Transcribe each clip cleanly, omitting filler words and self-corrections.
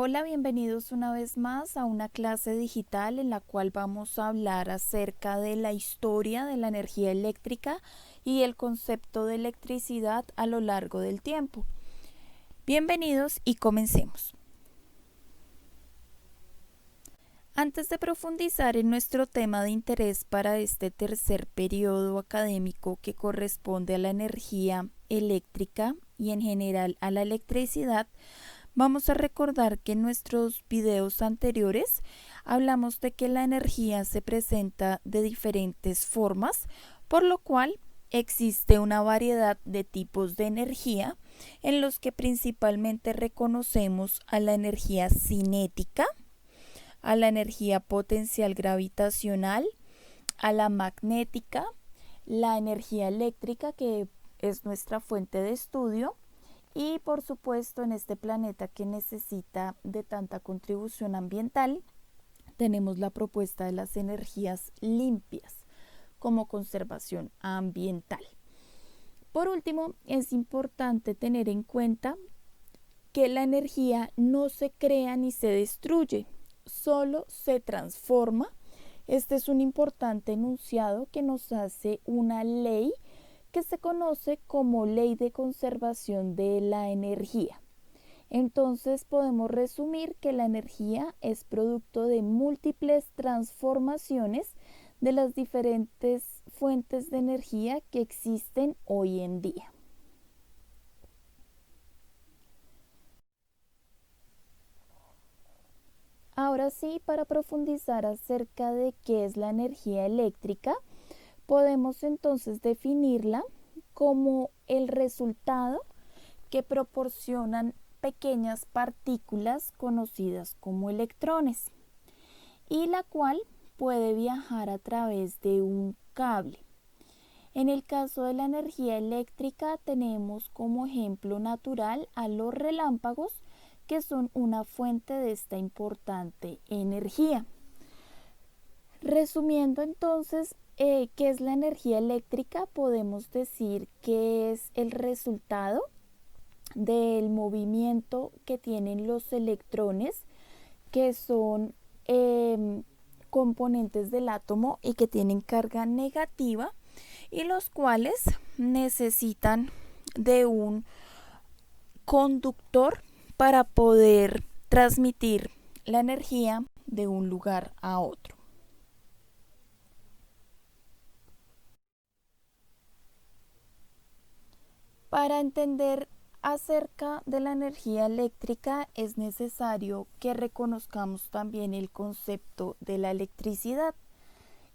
Hola, bienvenidos una vez más a una clase digital en la cual vamos a hablar acerca de la historia de la energía eléctrica y el concepto de electricidad a lo largo del tiempo. Bienvenidos y comencemos. Antes de profundizar en nuestro tema de interés para este tercer periodo académico que corresponde a la energía eléctrica y en general a la electricidad, vamos a recordar que en nuestros videos anteriores hablamos de que la energía se presenta de diferentes formas, por lo cual existe una variedad de tipos de energía en los que principalmente reconocemos a la energía cinética, a la energía potencial gravitacional, a la magnética, la energía eléctrica, que es nuestra fuente de estudio, y por supuesto en este planeta que necesita de tanta contribución ambiental, tenemos la propuesta de las energías limpias como conservación ambiental. Por último, es importante tener en cuenta que la energía no se crea ni se destruye, solo se transforma. Este es un importante enunciado que nos hace una ley que se conoce como ley de conservación de la energía. Entonces podemos resumir que la energía es producto de múltiples transformaciones de las diferentes fuentes de energía que existen hoy en día. Ahora sí, para profundizar acerca de qué es la energía eléctrica, podemos entonces definirla como el resultado que proporcionan pequeñas partículas conocidas como electrones, y la cual puede viajar a través de un cable. En el caso de la energía eléctrica tenemos como ejemplo natural a los relámpagos, que son una fuente de esta importante energía. Resumiendo entonces, ¿qué es la energía eléctrica? Podemos decir que es el resultado del movimiento que tienen los electrones, que son componentes del átomo y que tienen carga negativa, y los cuales necesitan de un conductor para poder transmitir la energía de un lugar a otro. Para entender acerca de la energía eléctrica es necesario que reconozcamos también el concepto de la electricidad.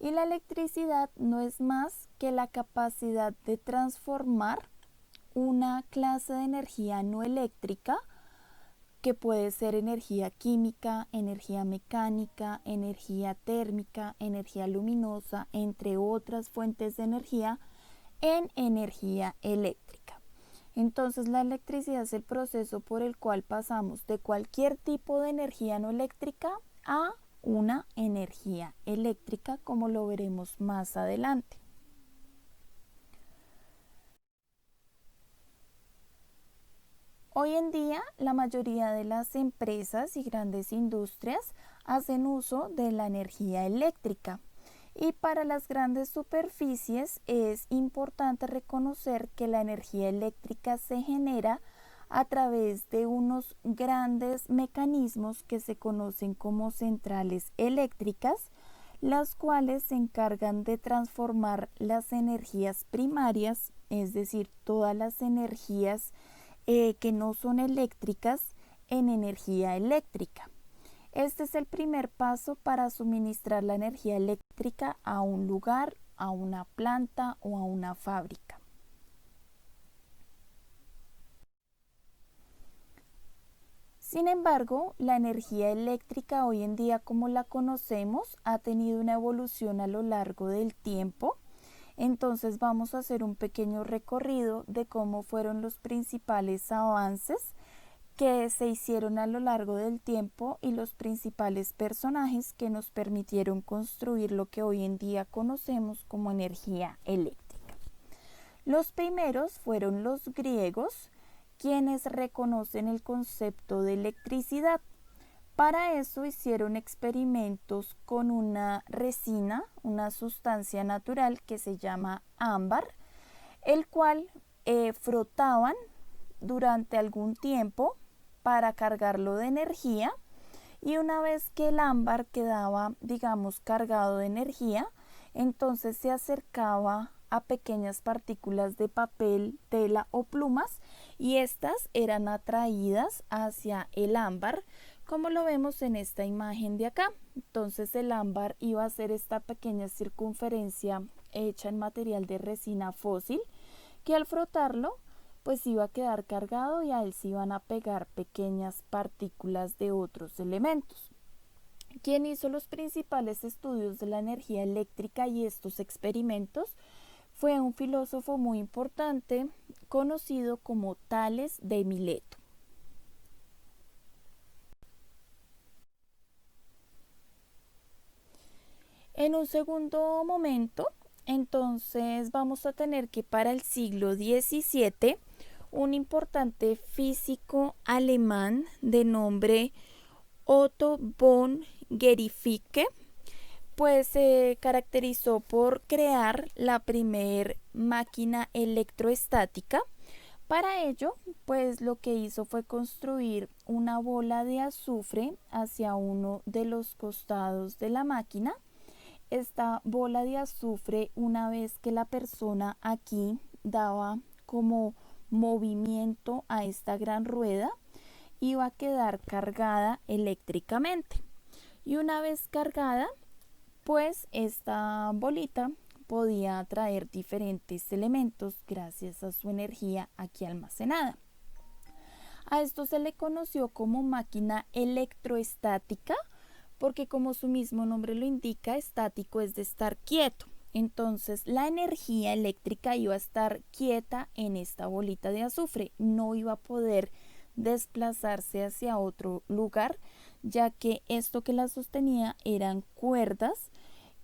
Y la electricidad no es más que la capacidad de transformar una clase de energía no eléctrica, que puede ser energía química, energía mecánica, energía térmica, energía luminosa, entre otras fuentes de energía, en energía eléctrica. Entonces la electricidad es el proceso por el cual pasamos de cualquier tipo de energía no eléctrica a una energía eléctrica, como lo veremos más adelante. Hoy en día la mayoría de las empresas y grandes industrias hacen uso de la energía eléctrica. Y para las grandes superficies es importante reconocer que la energía eléctrica se genera a través de unos grandes mecanismos que se conocen como centrales eléctricas, las cuales se encargan de transformar las energías primarias, es decir, todas las energías que no son eléctricas, en energía eléctrica. Este es el primer paso para suministrar la energía eléctrica a un lugar, a una planta o a una fábrica. Sin embargo, la energía eléctrica hoy en día, como la conocemos, ha tenido una evolución a lo largo del tiempo. Entonces vamos a hacer un pequeño recorrido de cómo fueron los principales avances que se hicieron a lo largo del tiempo y los principales personajes que nos permitieron construir lo que hoy en día conocemos como energía eléctrica. Los primeros fueron los griegos, quienes reconocen el concepto de electricidad. Para eso hicieron experimentos con una resina, una sustancia natural que se llama ámbar, el cual frotaban durante algún tiempo para cargarlo de energía, y una vez que el ámbar quedaba, digamos, cargado de energía, entonces se acercaba a pequeñas partículas de papel, tela o plumas, y estas eran atraídas hacia el ámbar, como lo vemos en esta imagen de acá. Entonces el ámbar iba a ser esta pequeña circunferencia hecha en material de resina fósil, que al frotarlo pues iba a quedar cargado y a él se iban a pegar pequeñas partículas de otros elementos. Quien hizo los principales estudios de la energía eléctrica y estos experimentos fue un filósofo muy importante conocido como Tales de Mileto. En un segundo momento, entonces vamos a tener que para el siglo XVII, un importante físico alemán de nombre Otto von Guericke, pues se caracterizó por crear la primer máquina electroestática. Para ello, pues lo que hizo fue construir una bola de azufre hacia uno de los costados de la máquina. Esta bola de azufre, una vez que la persona aquí daba como movimiento a esta gran rueda, iba a quedar cargada eléctricamente. Y una vez cargada, pues esta bolita podía atraer diferentes elementos gracias a su energía aquí almacenada. A esto se le conoció como máquina electroestática, porque como su mismo nombre lo indica, estático es de estar quieto. Entonces la energía eléctrica iba a estar quieta en esta bolita de azufre, no iba a poder desplazarse hacia otro lugar, ya que esto que la sostenía eran cuerdas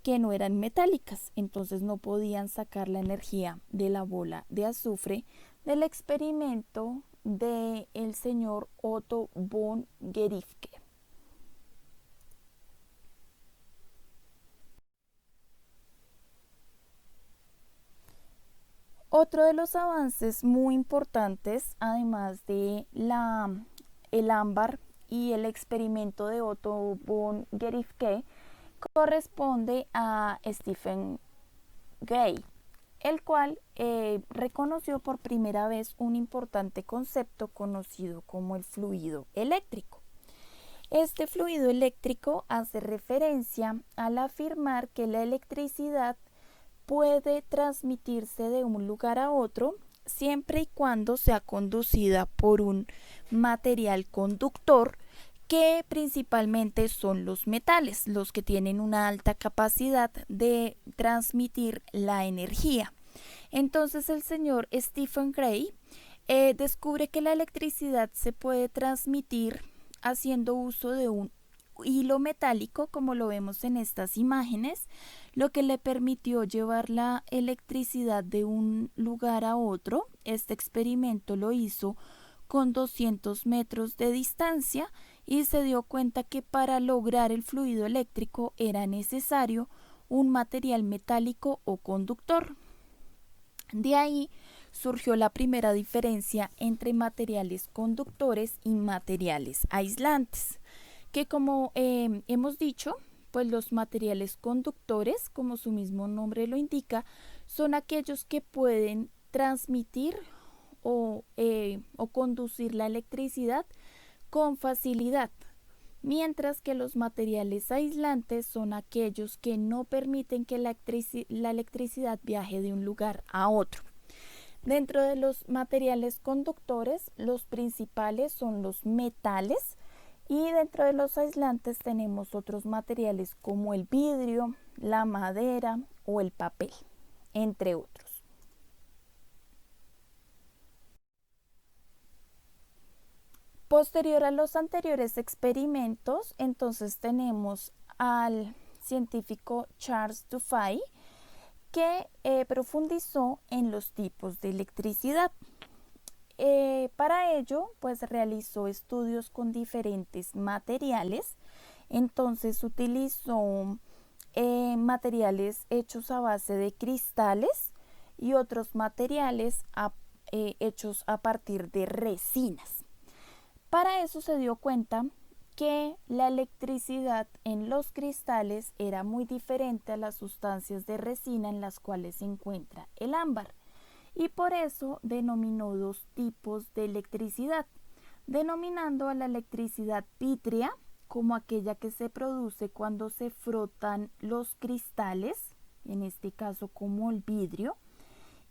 que no eran metálicas, entonces no podían sacar la energía de la bola de azufre del experimento del señor Otto von Guericke. Otro de los avances muy importantes, además de el ámbar y el experimento de Otto von Guericke, corresponde a Stephen Gray, el cual reconoció por primera vez un importante concepto conocido como el fluido eléctrico. Este fluido eléctrico hace referencia al afirmar que la electricidad puede transmitirse de un lugar a otro siempre y cuando sea conducida por un material conductor, que principalmente son los metales, los que tienen una alta capacidad de transmitir la energía. Entonces el señor Stephen Gray descubre que la electricidad se puede transmitir haciendo uso de un hilo metálico, como lo vemos en estas imágenes, lo que le permitió llevar la electricidad de un lugar a otro. Este experimento lo hizo con 200 metros de distancia y se dio cuenta que para lograr el fluido eléctrico era necesario un material metálico o conductor. De ahí surgió la primera diferencia entre materiales conductores y materiales aislantes, que como hemos dicho, pues los materiales conductores, como su mismo nombre lo indica, son aquellos que pueden transmitir o conducir la electricidad con facilidad, mientras que los materiales aislantes son aquellos que no permiten que la electricidad viaje de un lugar a otro. Dentro de los materiales conductores, los principales son los metales, y dentro de los aislantes tenemos otros materiales como el vidrio, la madera o el papel, entre otros. Posterior a los anteriores experimentos, entonces tenemos al científico Charles Dufay, que profundizó en los tipos de electricidad. Para ello, pues realizó estudios con diferentes materiales. Entonces utilizó materiales hechos a base de cristales y otros materiales hechos a partir de resinas. Para eso se dio cuenta que la electricidad en los cristales era muy diferente a las sustancias de resina en las cuales se encuentra el ámbar, y por eso denominó dos tipos de electricidad, denominando a la electricidad vítrea como aquella que se produce cuando se frotan los cristales, en este caso como el vidrio,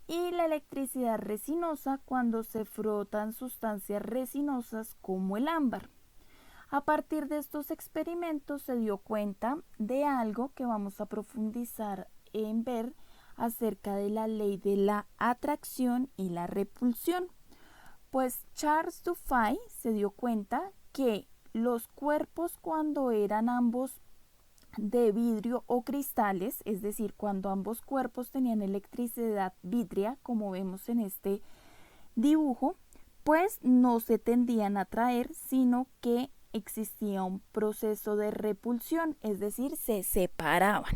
y la electricidad resinosa cuando se frotan sustancias resinosas como el ámbar. A partir de estos experimentos se dio cuenta de algo que vamos a profundizar en ver acerca de la ley de la atracción y la repulsión. Pues Charles Dufay se dio cuenta que los cuerpos, cuando eran ambos de vidrio o cristales, es decir, cuando ambos cuerpos tenían electricidad vítrea, como vemos en este dibujo, pues no se tendían a atraer, sino que existía un proceso de repulsión, es decir, se separaban.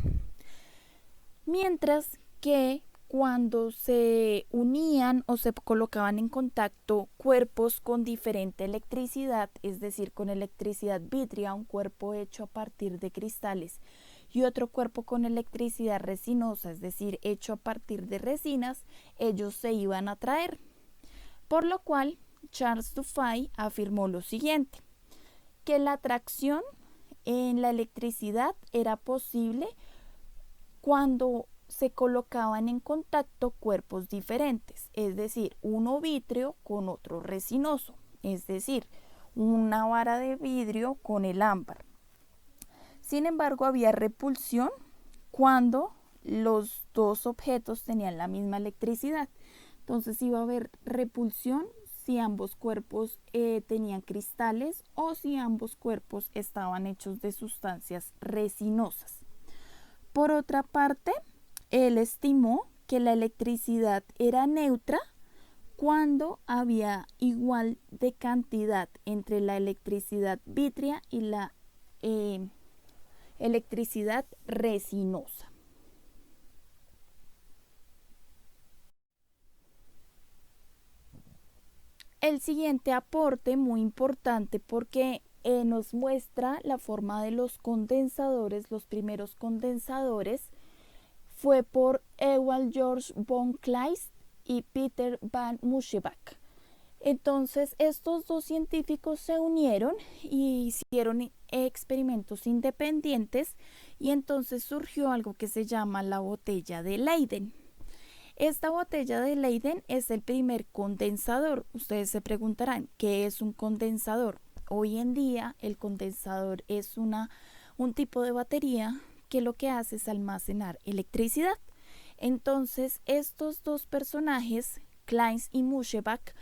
Mientras que cuando se unían o se colocaban en contacto cuerpos con diferente electricidad, es decir, con electricidad vítrea, un cuerpo hecho a partir de cristales, y otro cuerpo con electricidad resinosa, es decir, hecho a partir de resinas, ellos se iban a atraer. Por lo cual, Charles Dufay afirmó lo siguiente, que la atracción en la electricidad era posible cuando se colocaban en contacto cuerpos diferentes, es decir, uno vítreo con otro resinoso, es decir, una vara de vidrio con el ámbar. Sin embargo, había repulsión cuando los dos objetos tenían la misma electricidad. Entonces iba a haber repulsión si ambos cuerpos tenían cristales o si ambos cuerpos estaban hechos de sustancias resinosas. Por otra parte, él estimó que la electricidad era neutra cuando había igual de cantidad entre la electricidad vítrea y la electricidad resinosa. El siguiente aporte, muy importante porque nos muestra la forma de los condensadores, los primeros condensadores, fue por Ewald Georg von Kleist y Peter van Muschebach. Entonces estos dos científicos se unieron y hicieron experimentos independientes, y entonces surgió algo que se llama la botella de Leyden. Esta botella de Leyden es el primer condensador. Ustedes se preguntarán, ¿qué es un condensador? Hoy en día el condensador es un tipo de batería que lo que hace es almacenar electricidad. Entonces estos dos personajes, Kleist y Muschebach,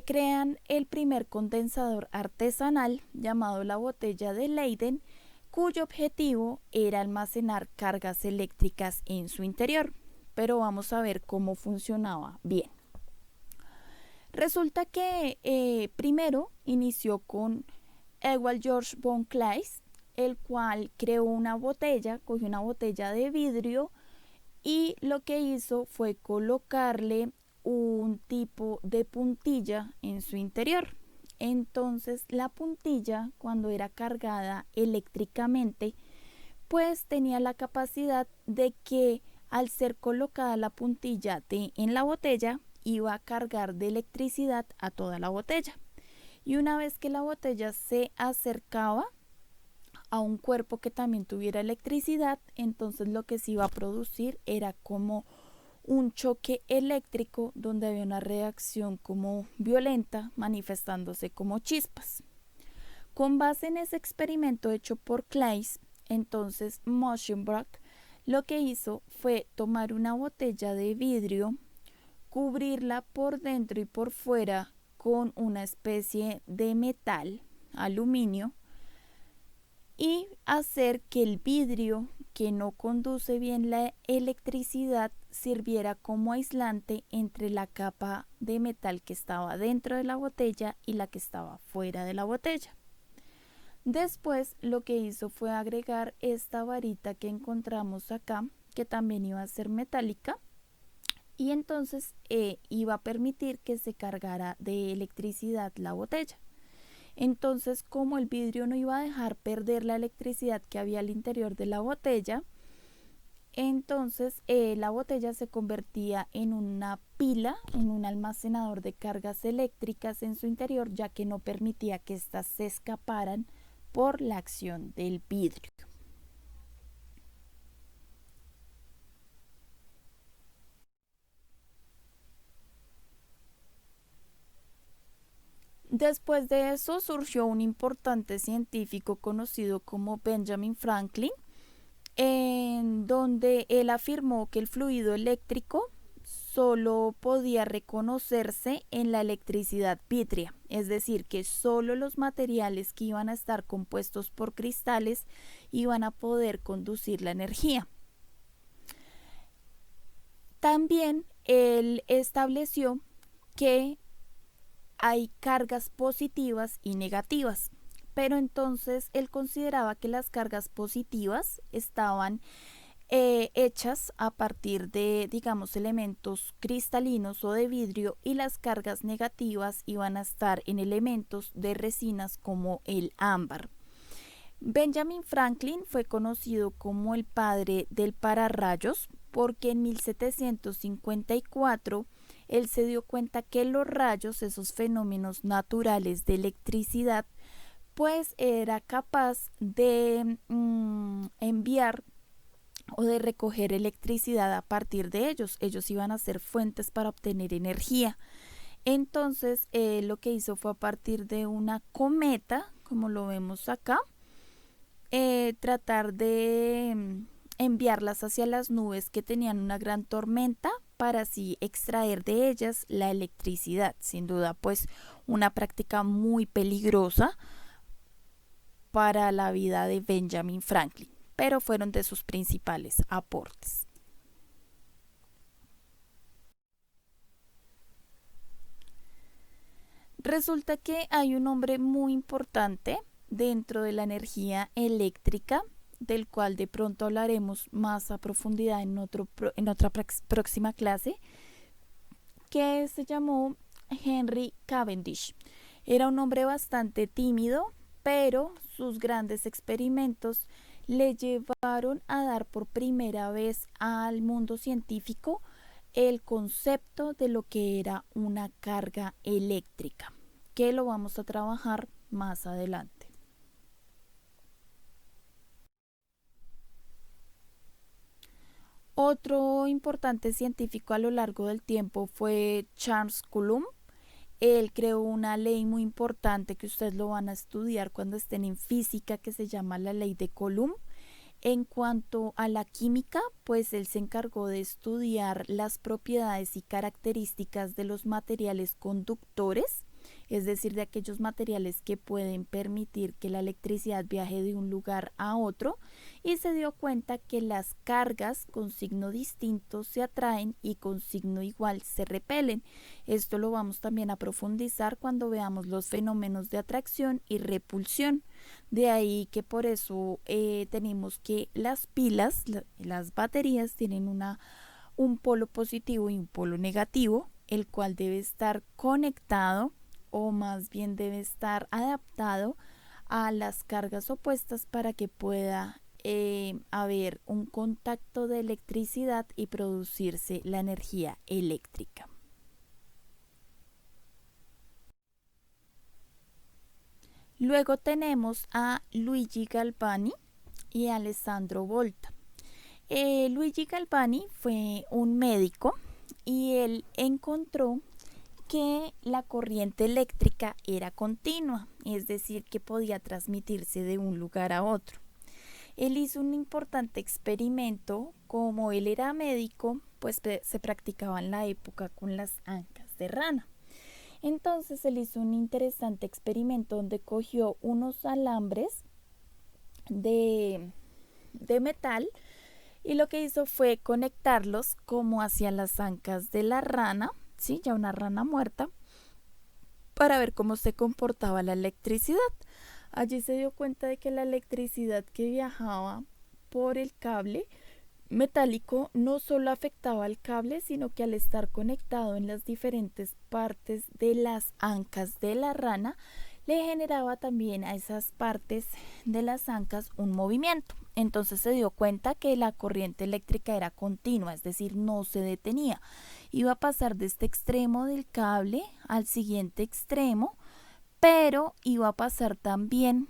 crean el primer condensador artesanal llamado la botella de Leyden, cuyo objetivo era almacenar cargas eléctricas en su interior. Pero vamos a ver cómo funcionaba bien. Resulta que primero inició con Ewald Georg von Kleist, el cual creó una botella, cogió una botella de vidrio y lo que hizo fue colocarle un tipo de puntilla en su interior. Entonces la puntilla, cuando era cargada eléctricamente, pues tenía la capacidad de que al ser colocada la puntilla en la botella, iba a cargar de electricidad a toda la botella. Y una vez que la botella se acercaba a un cuerpo que también tuviera electricidad, entonces lo que se iba a producir era como un choque eléctrico donde había una reacción como violenta manifestándose como chispas. Con base en ese experimento hecho por Kleist, entonces Muschebach lo que hizo fue tomar una botella de vidrio, cubrirla por dentro y por fuera con una especie de metal, aluminio, y hacer que el vidrio que no conduce bien la electricidad sirviera como aislante entre la capa de metal que estaba dentro de la botella y la que estaba fuera de la botella. Después lo que hizo fue agregar esta varita que encontramos acá, que también iba a ser metálica, y entonces iba a permitir que se cargara de electricidad la botella. Entonces, como el vidrio no iba a dejar perder la electricidad que había al interior de la botella, entonces la botella se convertía en una pila, en un almacenador de cargas eléctricas en su interior, ya que no permitía que éstas se escaparan por la acción del vidrio. Después de eso surgió un importante científico conocido como Benjamin Franklin, en donde él afirmó que el fluido eléctrico solo podía reconocerse en la electricidad vítrea, es decir, que solo los materiales que iban a estar compuestos por cristales iban a poder conducir la energía. También él estableció que hay cargas positivas y negativas, pero entonces él consideraba que las cargas positivas estaban hechas a partir de, digamos, elementos cristalinos o de vidrio, y las cargas negativas iban a estar en elementos de resinas como el ámbar. Benjamin Franklin fue conocido como el padre del pararrayos porque en 1754 él se dio cuenta que los rayos, esos fenómenos naturales de electricidad, pues era capaz de enviar o de recoger electricidad a partir de ellos. Ellos iban a ser fuentes para obtener energía. Entonces lo que hizo fue, a partir de una cometa, como lo vemos acá, tratar de enviarlas hacia las nubes que tenían una gran tormenta para así extraer de ellas la electricidad. Sin duda, pues una práctica muy peligrosa para la vida de Benjamin Franklin, pero fueron de sus principales aportes. Resulta que hay un hombre muy importante dentro de la energía eléctrica, del cual de pronto hablaremos más a profundidad en otra próxima clase, que se llamó Henry Cavendish. Era un hombre bastante tímido, pero sus grandes experimentos le llevaron a dar por primera vez al mundo científico el concepto de lo que era una carga eléctrica, que lo vamos a trabajar más adelante. Otro importante científico a lo largo del tiempo fue Charles Coulomb. Él creó una ley muy importante que ustedes lo van a estudiar cuando estén en física, que se llama la ley de Coulomb. En cuanto a la química, pues él se encargó de estudiar las propiedades y características de los materiales conductores, es decir, de aquellos materiales que pueden permitir que la electricidad viaje de un lugar a otro, y se dio cuenta que las cargas con signo distinto se atraen y con signo igual se repelen. Esto lo vamos también a profundizar cuando veamos los fenómenos de atracción y repulsión. De ahí que por eso tenemos que las pilas, las baterías, tienen un polo positivo y un polo negativo, el cual debe estar conectado, o más bien debe estar adaptado a las cargas opuestas para que pueda haber un contacto de electricidad y producirse la energía eléctrica. Luego tenemos a Luigi Galvani y Alessandro Volta. Luigi Galvani fue un médico y él encontró que la corriente eléctrica era continua, es decir, que podía transmitirse de un lugar a otro. Él hizo un importante experimento. Como él era médico, pues se practicaba en la época con las ancas de rana. Entonces él hizo un interesante experimento donde cogió unos alambres de, de metal, y lo que hizo fue conectarlos como hacia las ancas de la rana, ¿sí? Ya una rana muerta, para ver cómo se comportaba la electricidad. Allí se dio cuenta de que la electricidad que viajaba por el cable metálico no solo afectaba al cable, sino que al estar conectado en las diferentes partes de las ancas de la rana, le generaba también a esas partes de las ancas un movimiento. Entonces se dio cuenta que la corriente eléctrica era continua, es decir, no se detenía. Iba a pasar de este extremo del cable al siguiente extremo, pero iba a pasar también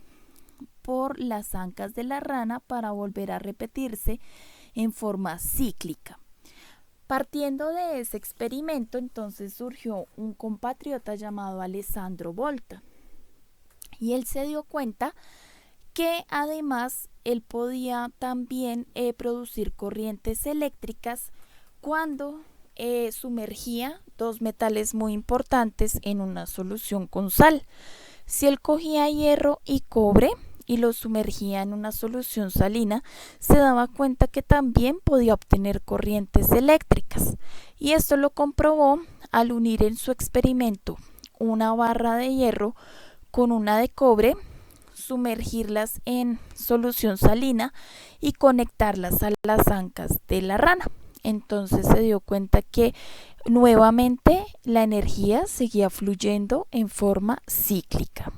por las ancas de la rana para volver a repetirse en forma cíclica. Partiendo de ese experimento, entonces surgió un compatriota llamado Alessandro Volta, y él se dio cuenta que además él podía también producir corrientes eléctricas cuando sumergía dos metales muy importantes en una solución con sal. Si él cogía hierro y cobre y lo sumergía en una solución salina, se daba cuenta que también podía obtener corrientes eléctricas. Y esto lo comprobó al unir en su experimento una barra de hierro con una de cobre, sumergirlas en solución salina y conectarlas a las ancas de la rana. Entonces se dio cuenta que nuevamente la energía seguía fluyendo en forma cíclica.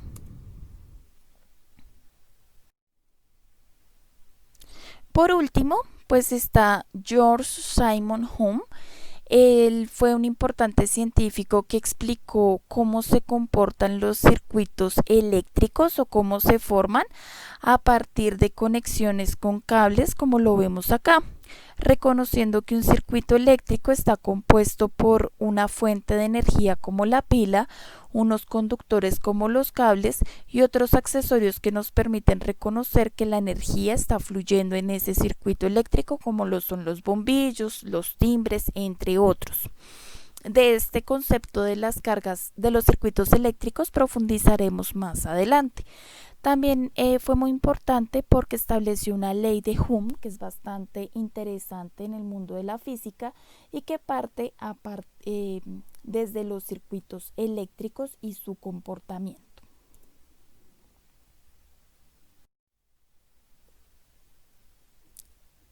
Por último, pues está George Simon Hume. Él fue un importante científico que explicó cómo se comportan los circuitos eléctricos o cómo se forman a partir de conexiones con cables, como lo vemos acá, reconociendo que un circuito eléctrico está compuesto por una fuente de energía como la pila, unos conductores como los cables y otros accesorios que nos permiten reconocer que la energía está fluyendo en ese circuito eléctrico, como lo son los bombillos, los timbres, entre otros. De este concepto de las cargas de los circuitos eléctricos profundizaremos más adelante. También fue muy importante porque estableció una ley de Ohm, que es bastante interesante en el mundo de la física y que parte desde los circuitos eléctricos y su comportamiento.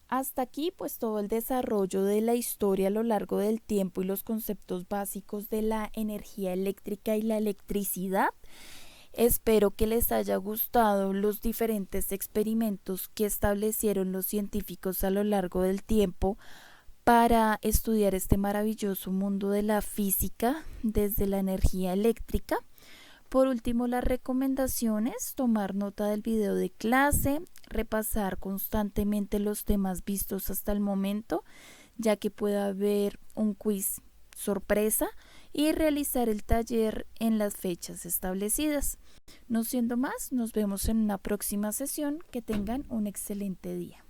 Hasta aquí pues todo el desarrollo de la historia a lo largo del tiempo y los conceptos básicos de la energía eléctrica y la electricidad. Espero que les haya gustado los diferentes experimentos que establecieron los científicos a lo largo del tiempo para estudiar este maravilloso mundo de la física desde la energía eléctrica. Por último, las recomendaciones: tomar nota del video de clase, repasar constantemente los temas vistos hasta el momento, ya que puede haber un quiz sorpresa, y realizar el taller en las fechas establecidas. No siendo más, nos vemos en una próxima sesión. Que tengan un excelente día.